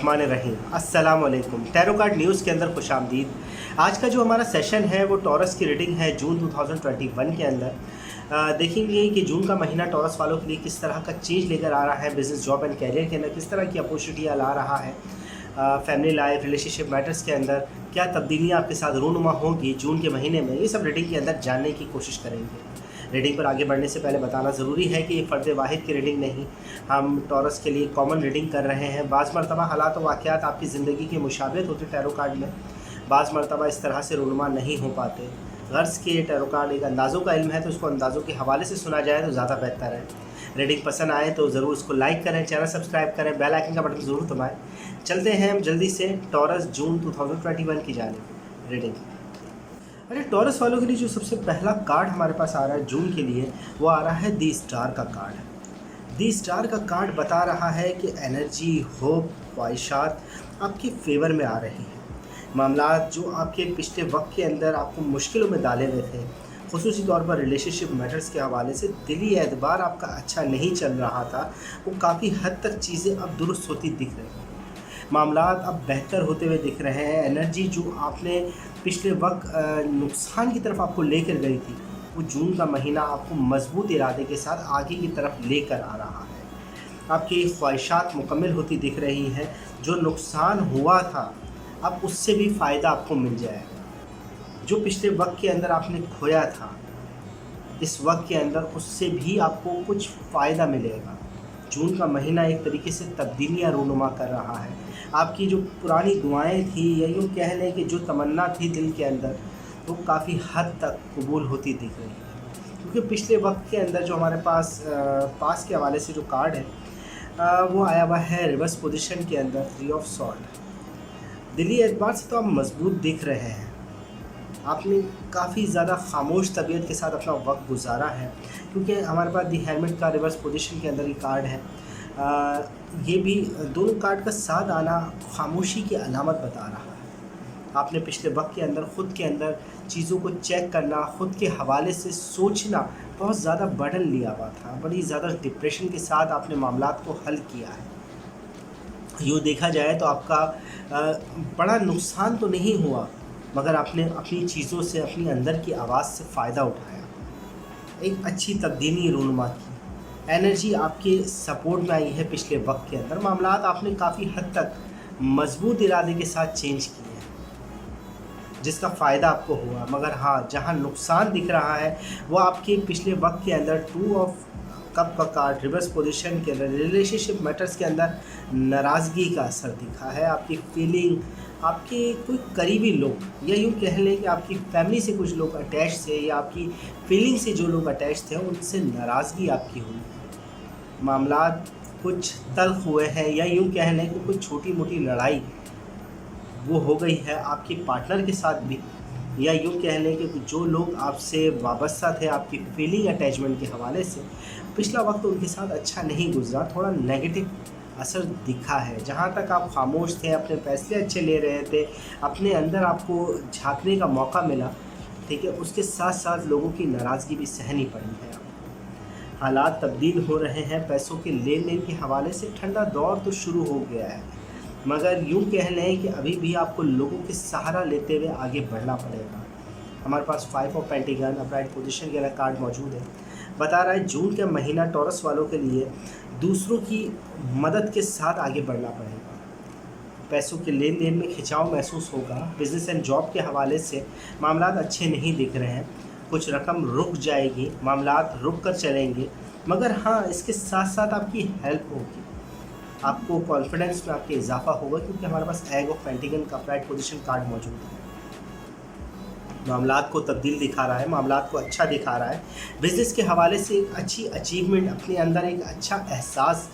बिस्मिल्लाहिर्रहमानिर्रहीम। अस्सलाम वालेकुम। टैरो कार्ड न्यूज़ के अंदर खुशामदीद। आज का जो हमारा सेशन है वो टॉरस की रीडिंग है जून 2021 के अंदर। देखेंगे कि जून का महीना टॉरस वालों के लिए किस तरह का चेंज लेकर आ रहा है, बिज़नेस, जॉब एंड कैरियर के अंदर किस तरह की अपॉर्चुनिटियाँ ला रहा है, फैमिली लाइफ, रिलेशनशिप मैटर्स के अंदर क्या तब्दीलियाँ आपके साथ रूनुमा होंगी जून के महीने में, ये सब रीडिंग के अंदर जानने की कोशिश करेंगे। रीडिंग पर आगे बढ़ने से पहले बताना ज़रूरी है कि ये फ़र्द वाहिद की रीडिंग नहीं, हम टॉरस के लिए कॉमन रीडिंग कर रहे हैं। बाज़ मरतबा हालात व वाक़यात आपकी ज़िंदगी के मुशाबिहत होते टैरो कार्ड में, बाज़ मरतबा इस तरह से रूनुमा नहीं हो पाते। गर्ज़ के टैरो कार्ड एक अंदाज़ों का इल्म है, तो इसको अंदाज़ों के हवाले से सुना जाए तो ज़्यादा बेहतर है। रीडिंग पसंद आए तो ज़रूर इसको लाइक करें, चैनल सब्सक्राइब करें, बेल आइकन का बटन ज़रूर दबाएँ। चलते हैं हम जल्दी से टॉरस जून 2021 की जानिब रीडिंग। अरे टॉरस वालों के लिए जो सबसे पहला कार्ड हमारे पास आ रहा है जून के लिए, वो आ रहा है दी स्टार का कार्ड। दी स्टार का कार्ड बता रहा है कि एनर्जी, होप, ख्वाहिशात आपके फेवर में आ रही हैं। मामलात जो आपके पिछले वक्त के अंदर आपको मुश्किलों में डाले हुए थे, ख़ुसूसी तौर पर रिलेशनशिप मैटर्स के हवाले से दिली एतबार आपका अच्छा नहीं चल रहा था, वो काफ़ी हद तक चीज़ें अब दुरुस्त होती दिख रही हैं। मामलात अब बेहतर होते हुए दिख रहे हैं। एनर्जी जो आपने पिछले वक्त नुकसान की तरफ आपको लेकर गई थी, वो जून का महीना आपको मजबूत इरादे के साथ आगे की तरफ लेकर आ रहा है। आपकी ख्वाहिशात मुकम्मल होती दिख रही हैं। जो नुकसान हुआ था अब उससे भी फ़ायदा आपको मिल जाएगा। जो पिछले वक्त के अंदर आपने खोया था, इस वक्त के अंदर उससे भी आपको कुछ फ़ायदा मिलेगा। जून का महीना एक तरीके से तब्दीलियाँ रूनुमा कर रहा है। आपकी जो पुरानी दुआएं थी, या यूँ कह लें कि जो तमन्ना थी दिल के अंदर, वो काफ़ी हद तक कबूल होती दिख रही है। क्योंकि पिछले वक्त के अंदर जो हमारे पास के हवाले से जो कार्ड है, वो आया हुआ है रिवर्स पोजीशन के अंदर, 3 ऑफ सॉर्ड। दिली एतबार से तो आप मजबूत दिख रहे हैं। आपने काफ़ी ज़्यादा खामोश तबीयत के साथ अपना वक्त गुजारा है, क्योंकि हमारे पास दी हेलमेट का रिवर्स पोजीशन के अंदर ये कार्ड है। ये भी दोनों कार्ड का साथ आना खामोशी की अलामत बता रहा है। आपने पिछले वक्त के अंदर ख़ुद के अंदर चीज़ों को चेक करना, ख़ुद के हवाले से सोचना बहुत ज़्यादा बर्डन लिया हुआ था। बड़ी ज़्यादा डिप्रेशन के साथ आपने मामलात को हल किया है। यूँ देखा जाए तो आपका बड़ा नुकसान तो नहीं हुआ, मगर आपने अपनी चीज़ों से, अपनी अंदर की आवाज़ से फ़ायदा उठाया, एक अच्छी तब्दीली रूनुमा की। एनर्जी आपके सपोर्ट में आई है पिछले वक्त के अंदर। मामलात आपने काफ़ी हद तक मजबूत इरादे के साथ चेंज किए हैं, जिसका फ़ायदा आपको हुआ। मगर हाँ, जहाँ नुकसान दिख रहा है वो आपके पिछले वक्त के अंदर 2 ऑफ कप का कार्ड रिवर्स पोजीशन के अंदर रिलेशनशिप मैटर्स के अंदर नाराज़गी का असर दिखा है। आपकी फीलिंग, आपके कोई करीबी लोग, या यूँ कह लें कि आपकी फैमिली से कुछ लोग अटैच थे, या आपकी फीलिंग से जो लोग अटैच थे, उनसे नाराज़गी आपकी हुई। मामलात कुछ तल्ख हुए हैं, या यूँ कह लें कि कुछ छोटी मोटी लड़ाई वो हो गई है आपके पार्टनर के साथ भी, या यूँ कह लें कि जो लोग आपसे वाबस्ता थे आपकी फीलिंग अटैचमेंट के हवाले से, पिछला वक्त उनके साथ अच्छा नहीं गुजरा, थोड़ा नेगेटिव असर दिखा है। जहाँ तक आप खामोश थे, अपने फैसले अच्छे ले रहे थे, अपने अंदर आपको झांकने का मौका मिला, ठीक है, उसके साथ साथ लोगों की नाराज़गी भी सहनी पड़ी है। हालात तब्दील हो रहे हैं। पैसों के लेन देन के हवाले से ठंडा दौर तो शुरू हो गया है, मगर यूँ कह लें कि अभी भी आपको लोगों के सहारा लेते हुए आगे बढ़ना पड़ेगा। हमारे पास 5 ऑफ पेंटिकल अपराइट पोजीशन के अंदर कार्ड मौजूद है। बता रहा है जून का महीना टॉरस वालों के लिए दूसरों की मदद के साथ आगे बढ़ना पड़ेगा। पैसों के लेन देन में खिंचाव महसूस होगा। बिज़नेस एंड जॉब के हवाले से मामलात अच्छे नहीं दिख रहे हैं। कुछ रकम रुक जाएगी, मामलात रुक कर चलेंगे, मगर हाँ, इसके साथ साथ आपकी हेल्प होगी। आपको कॉन्फिडेंस में आपके इजाफा होगा, क्योंकि हमारे पास एग ऑफ पेंटिकल का अपराइट पोजीशन कार्ड मौजूद है। मामलात को तब्दील दिखा रहा है, मामलात को अच्छा दिखा रहा है। बिज़नेस के हवाले से एक अच्छी अचीवमेंट, अपने अंदर एक अच्छा एहसास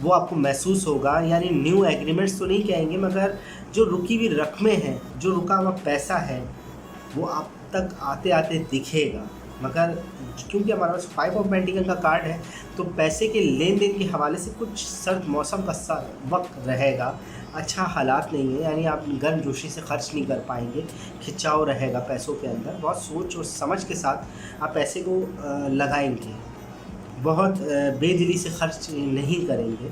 वो आपको महसूस होगा। यानी न्यू एग्रीमेंट्स तो नहीं कहेंगे, मगर जो रुकी हुई रकमें हैं, जो रुका हुआ पैसा है, वो आप तक आते आते दिखेगा। मगर क्योंकि हमारे पास 5 ऑफ पेंटिकल का कार्ड है, तो पैसे के लेन देन के हवाले से कुछ सर्द मौसम का वक्त रहेगा। अच्छा हालात नहीं है, यानी आप गर्मजोशी से खर्च नहीं कर पाएंगे, खिंचाव रहेगा पैसों के अंदर। बहुत सोच और समझ के साथ आप पैसे को लगाएंगे, बहुत बेदिली से खर्च नहीं करेंगे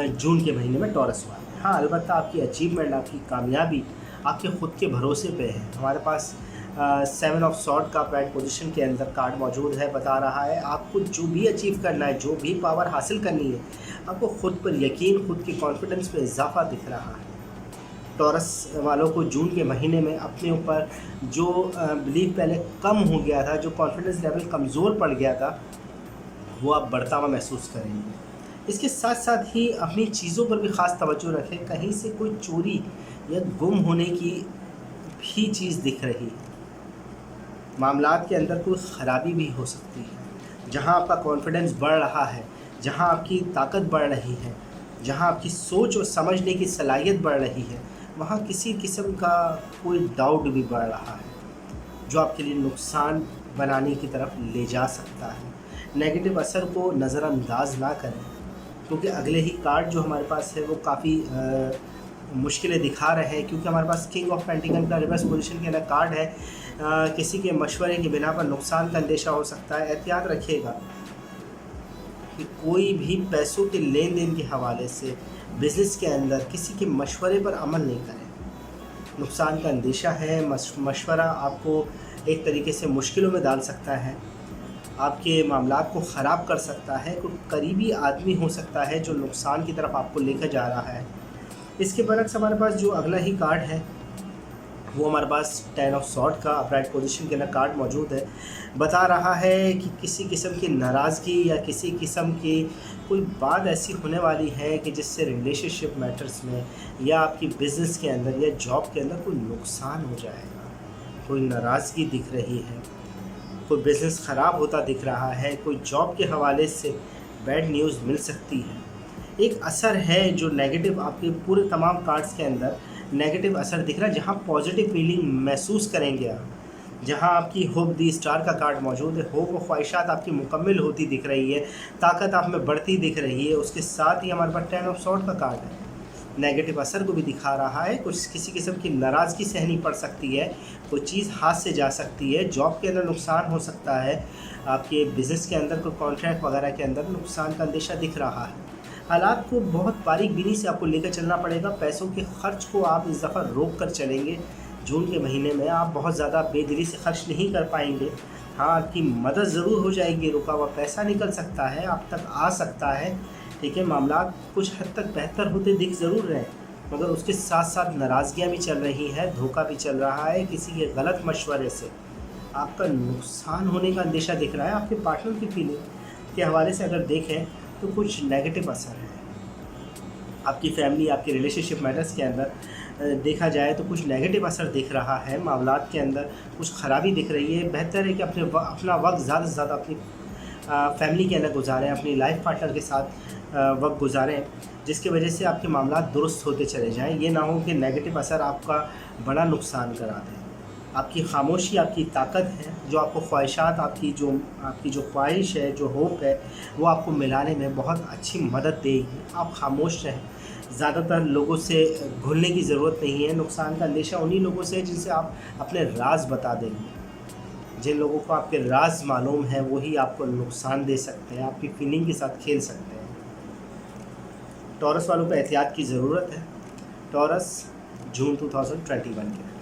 जून के महीने में टॉरस वाले। हाँ, अलबत्ता आपकी अचीवमेंट, आपकी कामयाबी आपके ख़ुद के भरोसे पे है। हमारे पास 7 ऑफ सॉर्ड का अपराइट पोजीशन के अंदर कार्ड मौजूद है, बता रहा है आपको जो भी अचीव करना है, जो भी पावर हासिल करनी है, आपको ख़ुद पर यकीन, ख़ुद के कॉन्फिडेंस में इजाफा दिख रहा है। टॉरस वालों को जून के महीने में अपने ऊपर जो बिलीव पहले कम हो गया था, जो कॉन्फिडेंस लेवल कमज़ोर पड़ गया था, वो आप बढ़ता हुआ महसूस करेंगे। इसके साथ साथ ही अपनी चीज़ों पर भी ख़ास तवज्जो रखें। कहीं से कोई चोरी या गुम होने की भी चीज़ दिख रही है। मामलात के अंदर कोई ख़राबी भी हो सकती है। जहां आपका कॉन्फिडेंस बढ़ रहा है, जहां आपकी ताकत बढ़ रही है, जहां आपकी सोच और समझने की सलाहियत बढ़ रही है, वहां किसी किस्म का कोई डाउट भी बढ़ रहा है जो आपके लिए नुकसान बनाने की तरफ ले जा सकता है। नेगेटिव असर को नज़रअंदाज ना करें, क्योंकि अगले ही कार्ड जो हमारे पास है वो काफ़ी मुश्किलें दिखा रहे हैं, क्योंकि हमारे पास किंग ऑफ पेंटिकल का रिवर्स पोजीशन के अंदर कार्ड है। किसी के मशवरे की बिना पर नुकसान का अंदेशा हो सकता है। एहतियात रखिएगा कि कोई भी पैसों के लेन देन के हवाले से बिज़नेस के अंदर किसी के मशवरे पर अमल नहीं करें। नुकसान का अंदेशा है। मशवरा आपको एक तरीके से मुश्किलों में डाल सकता है, आपके मामलात को ख़राब कर सकता है। कोई करीबी आदमी हो सकता है जो नुकसान की तरफ आपको लेकर जा रहा है। इसके बरक्स हमारे पास जो अगला ही कार्ड है वो हमारे पास 10 ऑफ सॉर्ड का अपराइट पोजीशन के अंदर कार्ड मौजूद है। बता रहा है कि किसी किस्म की नाराज़गी या किसी किस्म की कोई बात ऐसी होने वाली है कि जिससे रिलेशनशिप मैटर्स में या आपकी बिज़नेस के अंदर या जॉब के अंदर कोई नुकसान हो जाएगा। कोई नाराज़गी दिख रही है, कोई बिज़नेस ख़राब होता दिख रहा है, कोई जॉब के हवाले से बैड न्यूज़ मिल सकती है। एक असर है जो नेगेटिव, आपके पूरे तमाम कार्ड्स के अंदर नेगेटिव असर दिख रहा है। जहाँ पॉजिटिव फीलिंग महसूस करेंगे आप, जहाँ आपकी होप दी स्टार का कार्ड मौजूद है, होप और ख्वाहिशात आपकी मुकम्मल होती दिख रही है, ताकत आप में बढ़ती दिख रही है। उसके साथ ही हमारे पास 10 ऑफ सॉर्ड का कार्ड है, नेगेटिव असर को भी दिखा रहा है। कुछ किसी किस्म की नाराज़गी सहनी पड़ सकती है, कोई चीज़ हाथ से जा सकती है, जॉब के अंदर नुकसान हो सकता है, आपके बिज़नेस के अंदर कोई कॉन्ट्रैक्ट वगैरह के अंदर नुकसान का अंदेशा दिख रहा है। हालात को बहुत बारीक बीनी से आपको लेकर चलना पड़ेगा। पैसों के खर्च को आप इस दफ़ा रोक कर चलेंगे। जून के महीने में आप बहुत ज़्यादा बेदिली से खर्च नहीं कर पाएंगे। हाँ, आपकी मदद ज़रूर हो जाएगी, रुका हुआ पैसा निकल सकता है, आप तक आ सकता है। ठीक है, मामलात कुछ हद तक बेहतर होते दिख ज़रूर रहे, मगर उसके साथ साथ नाराज़गियाँ भी चल रही हैं, धोखा भी चल रहा है। किसी के गलत मशवरे से आपका नुकसान होने का अंदेशा दिख रहा है। आपके पार्टनर की फीलिंग के हवाले से अगर देखें तो कुछ नेगेटिव असर है। आपकी फैमिली, आपके रिलेशनशिप मैटर्स के अंदर देखा जाए तो कुछ नेगेटिव असर दिख रहा है। मामलात के अंदर कुछ ख़राबी दिख रही है। बेहतर है कि अपना वक्त ज़्यादा से ज़्यादा अपनी फैमिली के अंदर गुजारें, अपनी लाइफ पार्टनर के साथ वक्त गुजारें, जिसकी वजह से आपके मामलात दुरुस्त होते चले जाएँ। ये ना हो कि नेगेटिव असर आपका बड़ा नुकसान करा दें। आपकी खामोशी आपकी ताकत है, जो आपको ख्वाहिशात, आपकी जो ख्वाहिश है, जो होप है, वो आपको मिलाने में बहुत अच्छी मदद देगी। आप खामोश रहें, ज़्यादातर लोगों से घुलने की ज़रूरत नहीं है। नुकसान का अंदेशा उन्हीं लोगों से है जिनसे आप अपने राज बता देंगे। जिन लोगों को आपके राज मालूम है वही आपको नुकसान दे सकते हैं, आपकी फीलिंग के साथ खेल सकते हैं। टॉरस वालों पर एहतियात की ज़रूरत है। टॉरस जून 2021 के